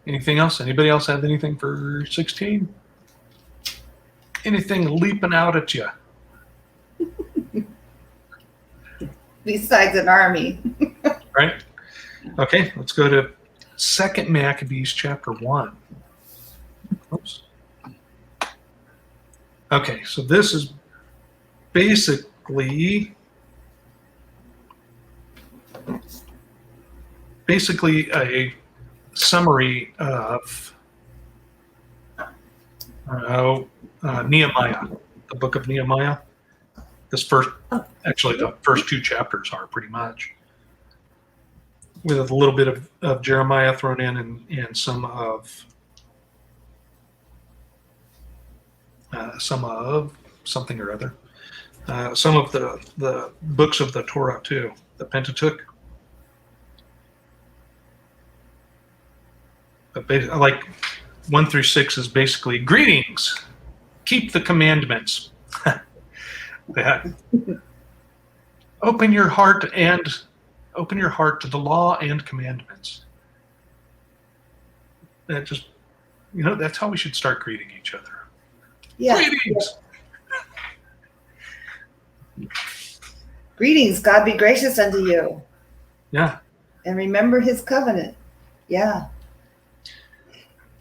Anything else? Anybody else have anything for 16? Anything leaping out at you? Besides an army. Right? Okay, let's go to 2 Maccabees chapter 1. Oops. Okay, so this is basically a summary of Nehemiah, the book of Nehemiah. The first two chapters are pretty much, with a little bit of Jeremiah thrown in and some of something or other. Some of the books of the Torah too, the Pentateuch. But like 1 through 6 is basically greetings, keep the commandments. Open your heart to the law and commandments. That just, that's how we should start greeting each other. Yeah. Greetings. Greetings, God be gracious unto you. Yeah. And remember his covenant. Yeah.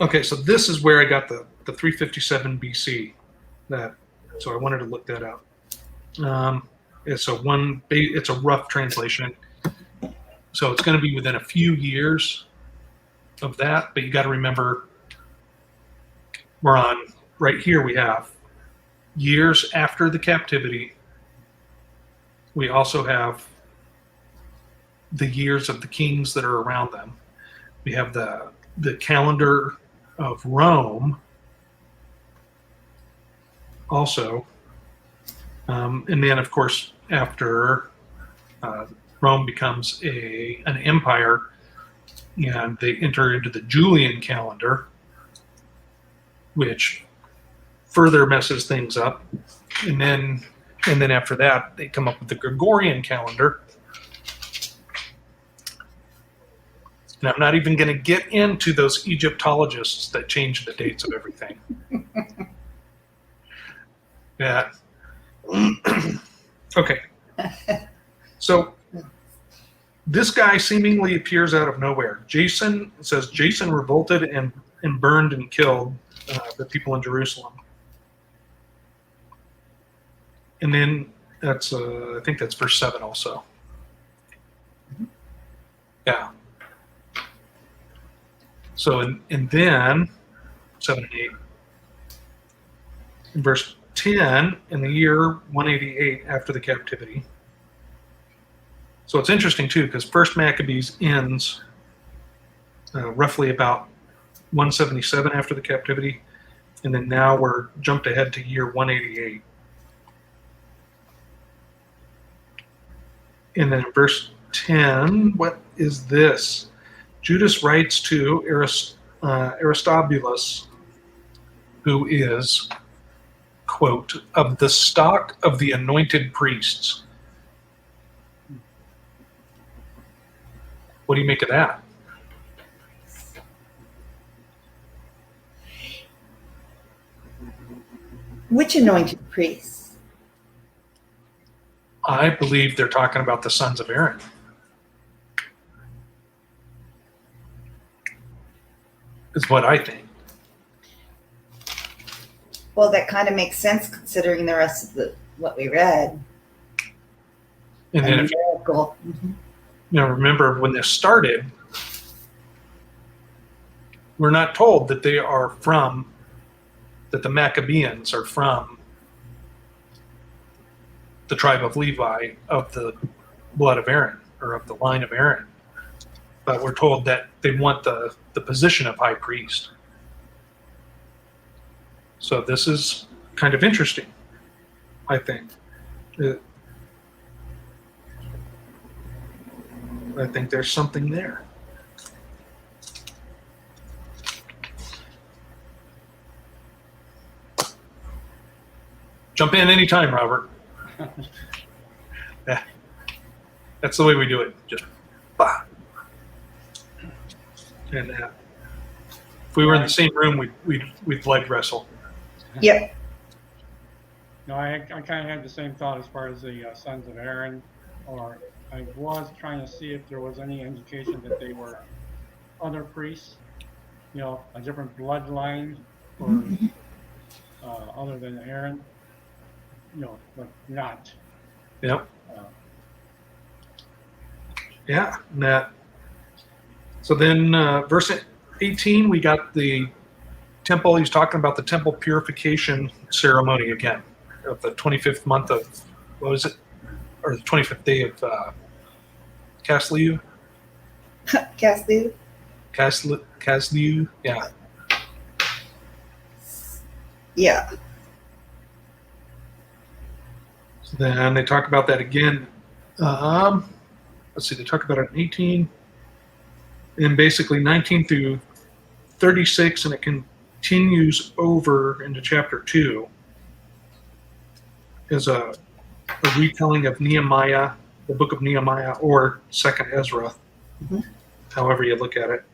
Okay, so this is where I got the 357 BC. So I wanted to look that up. It's a rough translation. So it's going to be within a few years of that, but you got to remember right here we have years after the captivity. We also have the years of the kings that are around them. We have the calendar of Rome also. And then, of course, after Rome becomes an empire and they enter into the Julian calendar, which further messes things up. And then after that, they come up with the Gregorian calendar. And I'm not even going to get into those Egyptologists that change the dates of everything. Yeah. Okay. So this guy seemingly appears out of nowhere. Jason revolted and burned and killed the people in Jerusalem. And then I think that's verse 7 also. Yeah. So, and then 7 and 8. In verse 10, in the year 188 after the captivity. So it's interesting too, because First Maccabees ends roughly about 177 after the captivity, and then now we're jumped ahead to year 188. And then in verse 10, what is this? Judas writes to Aristobulus, who is, quote, of the stock of the anointed priests. What do you make of that? Which anointed priests? I believe they're talking about the sons of Aaron. Is what I think. Well, that kind of makes sense considering the rest of what we read. And then miracle. remember when this started, we're not told that they are from, that the Maccabees are from the tribe of Levi, of the blood of Aaron, or of the line of Aaron. But we're told that they want the position of high priest. So this is kind of interesting, I think. I think there's something there. Jump in anytime, Robert. Yeah. That's the way we do it. Just bah. And if we were in the same room, we'd leg wrestle. Yep. No, I kind of had the same thought as far as the sons of Aaron, or I was trying to see if there was any indication that they were other priests, a different bloodline, or other than Aaron, but not. Yep. Yeah. That. So then, verse 18, we got the temple. He's talking about the temple purification ceremony again of the 25th month of, what was it? Or the 25th day of Casliu? Cassie? Casliu, yeah. Yeah. So then they talk about that again. Let's see, they talk about it in 18, and basically 19 through 36, and it continues over into chapter 2 is a retelling of Nehemiah, the book of Nehemiah, or Second Ezra, however you look at it.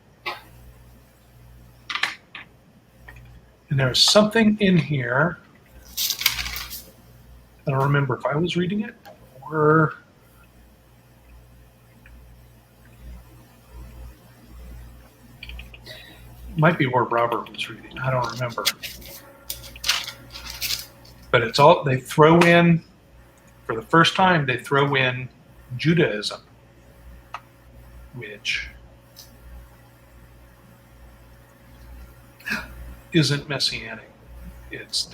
And there's something in here. I don't remember if I was reading it or might be where Robert was reading. I don't remember. But it's all, they throw in, for the first time, they throw in Judaism, which isn't messianic. It's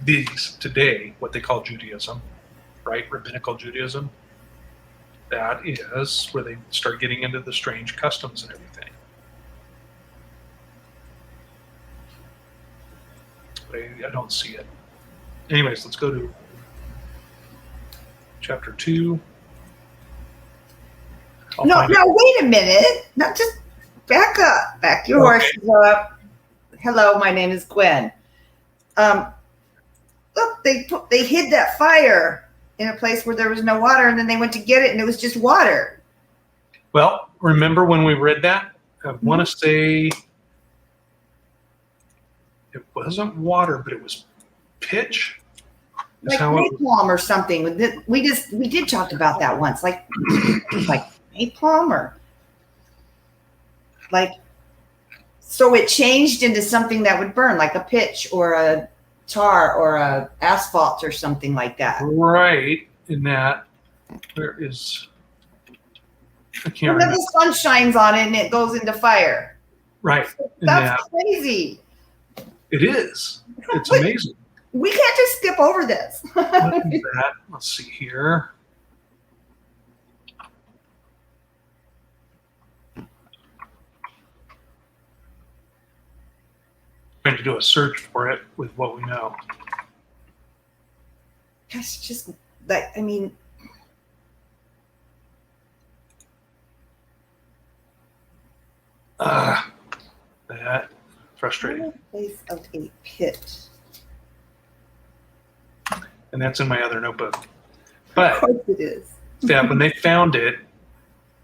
these today, what they call Judaism, right? Rabbinical Judaism. That is where they start getting into the strange customs and everything. But I don't see it. Anyways, let's go to chapter 2. No, wait a minute. No, just back up. Back your horses up. Hello, my name is Gwen. Look, they hid that fire in a place where there was no water, and then they went to get it, and it was just water. Well, remember when we read that? I want to say it wasn't water, but it was pitch. Like napalm or something. We did talk about that once. Like napalm or like, so it changed into something that would burn, like a pitch or a tar or a asphalt or something like that. Right. In that, where is, I can't and then remember. the sun shines on it and it goes into fire. Right. That's crazy. It is. It's amazing. We can't just skip over this. What is that? Let's see here. Trying to do a search for it with what we know. That's just like, I mean, that frustrating. Place of a pit. And that's in my other notebook. But of course it is. yeah, when they found it,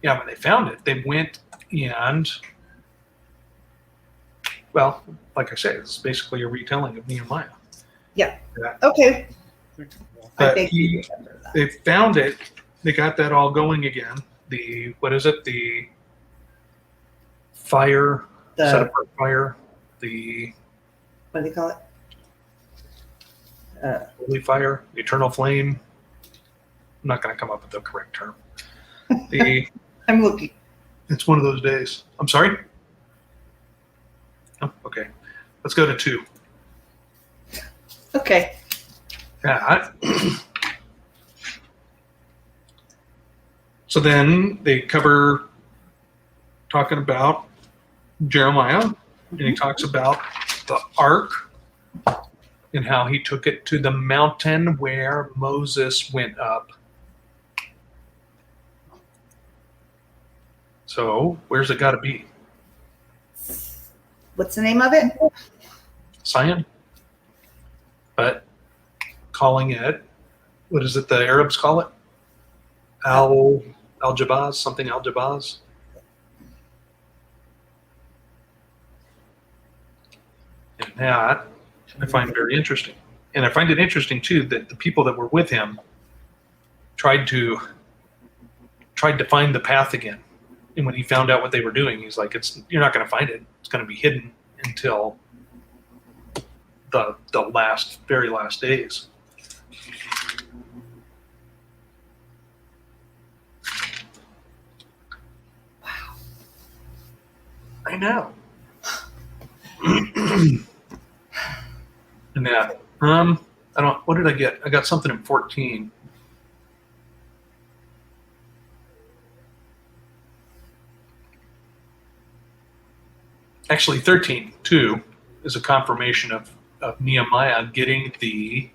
they went and, well, like I said, it's basically a retelling of Nehemiah. Yeah. Yeah. Okay. But they found it. They got that all going again. The, what is it? The fire, set apart fire. The, what do they call it? holy fire, eternal flame. I'm not going to come up with the correct term. The I'm looking. It's one of those days. I'm sorry? Oh, okay. Let's go to 2. Okay. Yeah. So then they cover talking about Jeremiah, and he talks about the ark and how he took it to the mountain where Moses went up. So where's it got to be? What's the name of it? Zion? But calling it, what is it the Arabs call it? Al-Jabaz, something Al-Jabaz. And that I find very interesting. And I find it interesting too that the people that were with him tried to find the path again. And when he found out what they were doing, he's like, you're not going to find it. It's going to be hidden until the very last days. Wow. I know. And that, what did I get? I got something in 14. Actually, 13, too, is a confirmation of Nehemiah getting the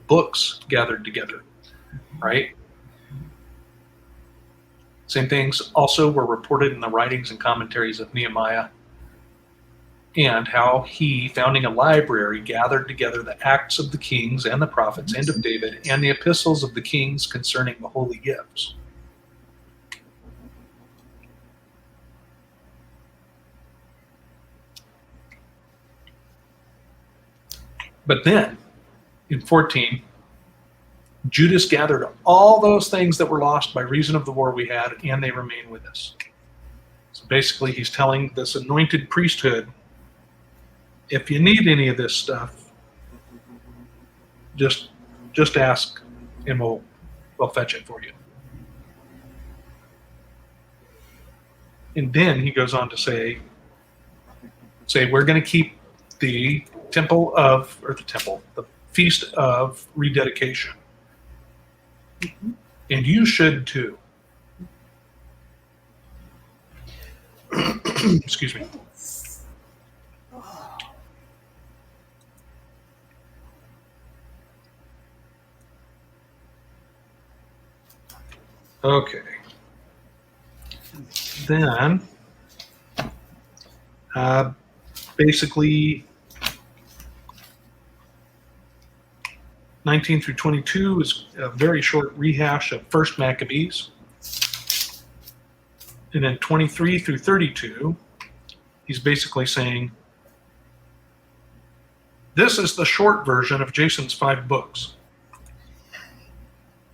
books gathered together, right? Same things also were reported in the writings and commentaries of Nehemiah, and how he, founding a library, gathered together the Acts of the Kings and the Prophets and of David and the epistles of the kings concerning the holy gifts. But then, in 14, Judas gathered all those things that were lost by reason of the war we had, and they remain with us. So basically, he's telling this anointed priesthood, if you need any of this stuff, just ask, and we'll fetch it for you. And then he goes on to say we're going to keep the the feast of rededication. Mm-hmm. And you should too. Excuse me. Okay. Then, basically, 19 through 22 is a very short rehash of First Maccabees. And then 23 through 32, he's basically saying, this is the short version of Jason's 5 books.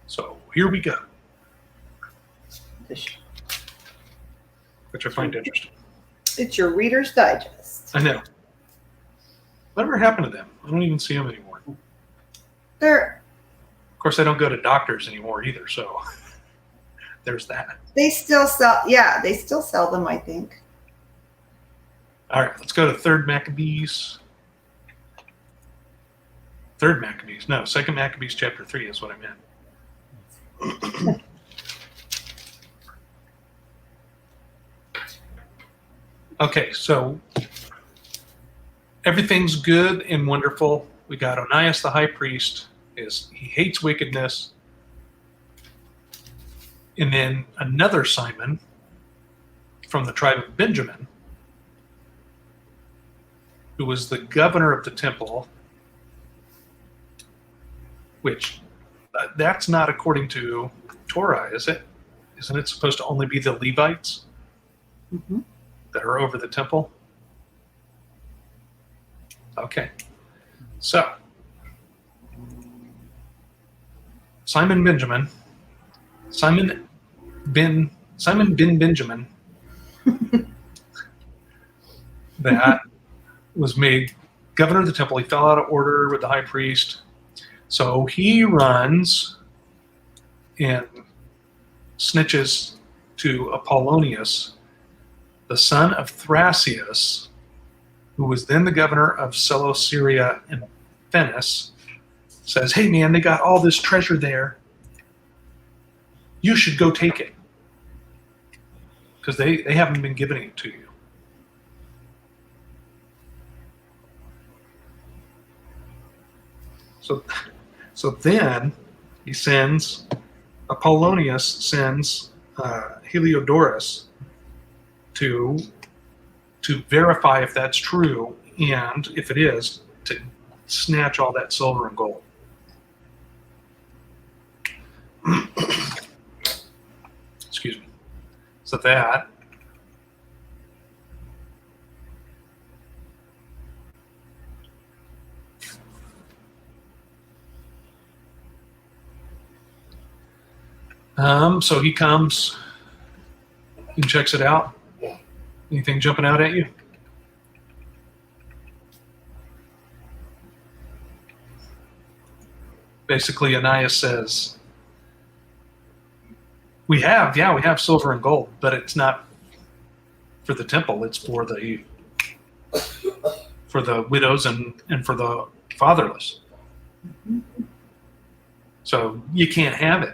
So here we go. Which I find interesting. It's your Reader's Digest. I know. Whatever happened to them? I don't even see them anymore. Of course, I don't go to doctors anymore either, so there's that. They still sell them, I think. All right, let's go to Third Maccabees. Second Maccabees chapter 3 is what I meant. Okay, so everything's good and wonderful. We got Onias the high priest. He hates wickedness. And then another Simon from the tribe of Benjamin, who was the governor of the temple, which that's not according to Torah, is it? Isn't it supposed to only be the Levites that are over the temple? Okay. So, Simon bin Benjamin, that was made governor of the temple. He fell out of order with the high priest. So he runs and snitches to Apollonius, the son of Thrasius, who was then the governor of Celesyria and Venice, says, hey man, they got all this treasure there. You should go take it. Because they haven't been giving it to you. So then he sends, Apollonius sends Heliodorus to verify if that's true, and if it is, to snatch all that silver and gold. Excuse me. So that so he comes and checks it out. Anything jumping out at you? Basically, Ananias says, we have silver and gold, but it's not for the temple. It's for the widows and for the fatherless. So you can't have it.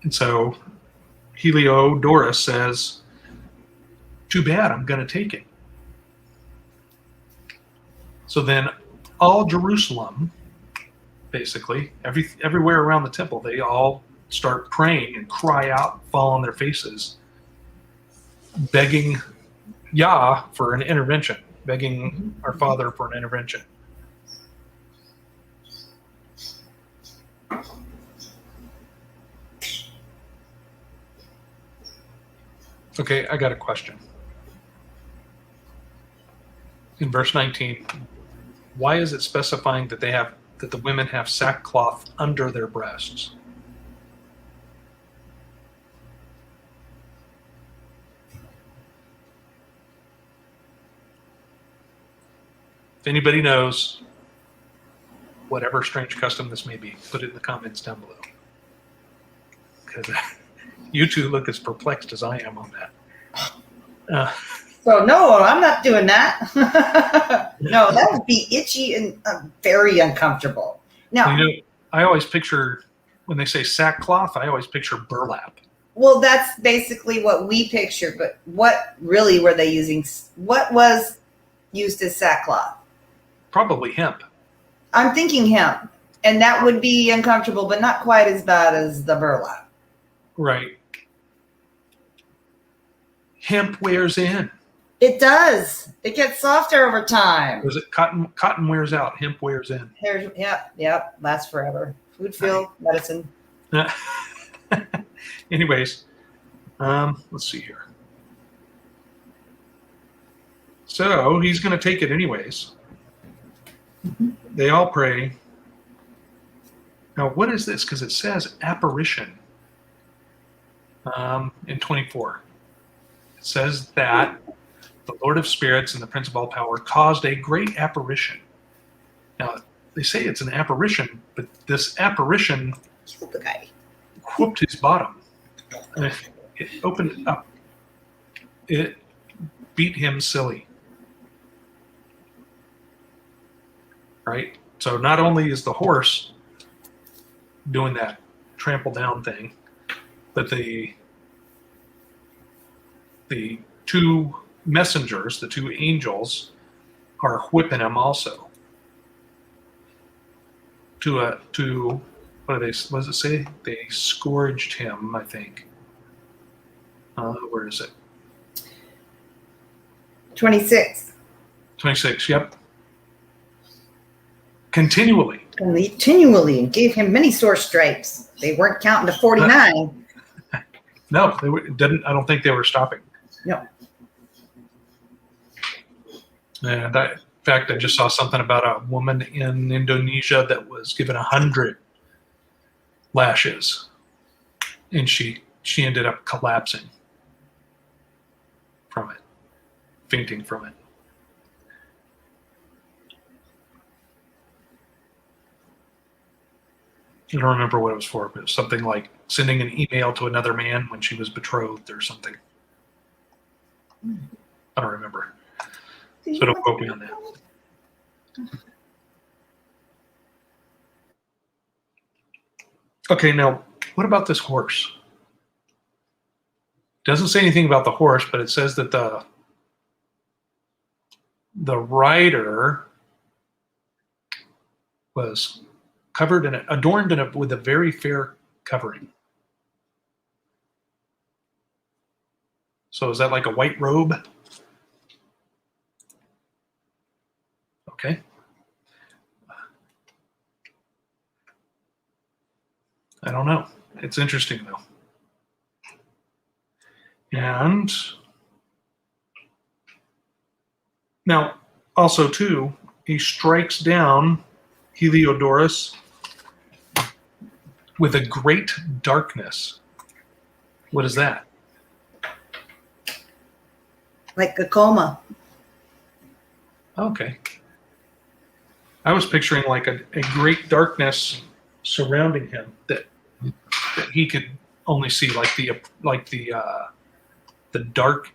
And so Heliodorus says, too bad, I'm going to take it. So then all Jerusalem, basically, everywhere around the temple, they all start praying and cry out, fall on their faces, begging Yah for an intervention, begging our Father for an intervention. Okay, I got a question. In verse 19, why is it specifying that the women have sackcloth under their breasts? If anybody knows, whatever strange custom this may be, put it in the comments down below. Because you two look as perplexed as I am on that. So no, I'm not doing that. No, that would be itchy and very uncomfortable. Now, I always picture, when they say sackcloth, I always picture burlap. Well, that's basically what we pictured, but what really were they using? What was used as sackcloth? Probably hemp. I'm thinking hemp, and that would be uncomfortable, but not quite as bad as the burlap. Right. Hemp wears in. It does. It gets softer over time. Was it cotton wears out, hemp wears in. Yep, lasts forever. Food, fuel, medicine. Anyways, let's see here. So he's going to take it anyways. Mm-hmm. They all pray. Now, what is this? Because it says apparition in 24. It says that the Lord of Spirits and the Prince of all Power caused a great apparition. Now, they say it's an apparition, but this apparition killed the guy. Whooped his bottom. It opened up. It beat him silly. Right? So not only is the horse doing that trample down thing, but the two messengers, the two angels, are whipping him also. What does it say? They scourged him, I think. Where is it? 26. 26, yep. Continually, and gave him many sore stripes. They weren't counting to 49. No, I don't think they were stopping. No. And in fact, I just saw something about a woman in Indonesia that was given 100 lashes, and she ended up collapsing from it, fainting from it. I don't remember what it was for, but it was something like sending an email to another man when she was betrothed or something. I don't remember. So don't quote me on that. Okay, now, what about this horse? Doesn't say anything about the horse, but it says that the rider was covered and adorned with a very fair covering. So is that like a white robe? Okay. I don't know. It's interesting though. And now, also too, he strikes down Heliodorus with a great darkness. What is that? Like a coma. Okay. I was picturing like a great darkness surrounding him that he could only see, like the dark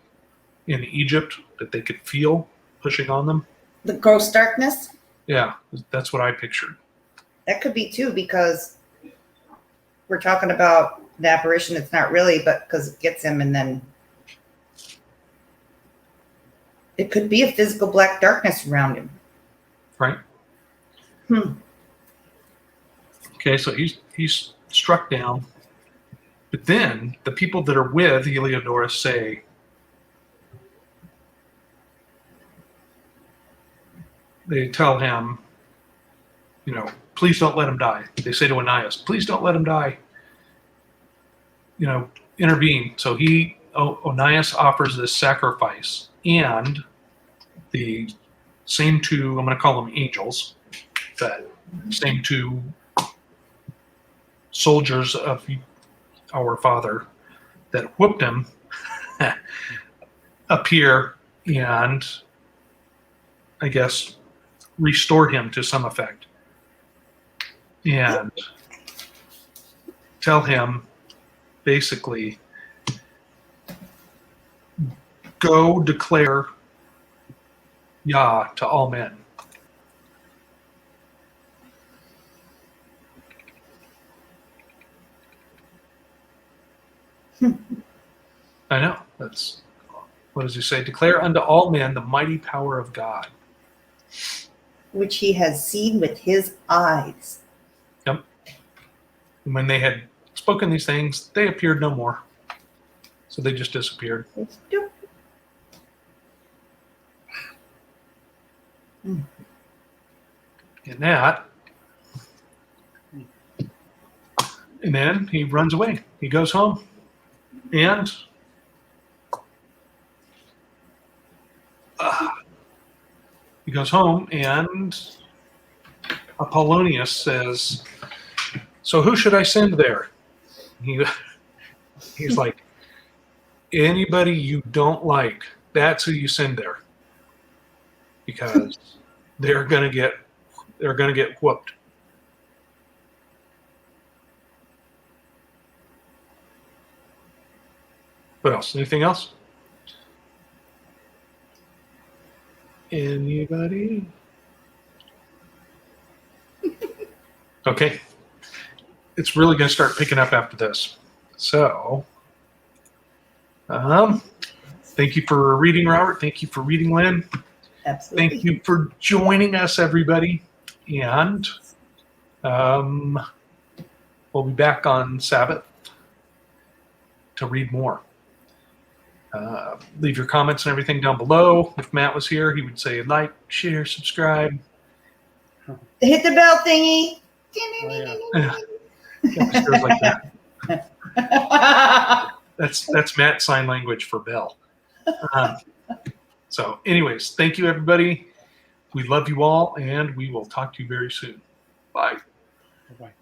in Egypt that they could feel pushing on them. The gross darkness? Yeah, that's what I pictured. That could be too, because we're talking about the apparition. It's not really, but because it gets him, and then it could be a physical black darkness around him. Right. Okay, so he's struck down. But then the people that are with Heliodorus say, they tell him, please don't let him die. They say to Onias, please don't let him die. Intervene. So Onias offers this sacrifice, and the same two, I'm going to call them angels, that same two soldiers of our Father that whooped him appear and, I guess, restore him to some effect and tell him basically, go declare Yah to all men. I know. That's, what does he say? Declare unto all men the mighty power of God, Which he has seen with his eyes. Yep. And when they had spoken these things, they appeared no more. So they just disappeared. And then he runs away. He goes home. And he goes home, and Apollonius says, so who should I send there? He's like, anybody you don't like, that's who you send there. Because they're gonna get whooped. What else? Anything else? Anybody? Okay. It's really going to start picking up after this. So, thank you for reading, Robert. Thank you for reading, Lynn. Absolutely. Thank you for joining us, everybody. And we'll be back on Sabbath to read more. Leave your comments and everything down below. If Matt was here, he would say like, share, subscribe. Hit the bell thingy. Like that. That's Matt's sign language for bell. So anyways, thank you, everybody. We love you all, and we will talk to you very soon. Bye. Bye-bye.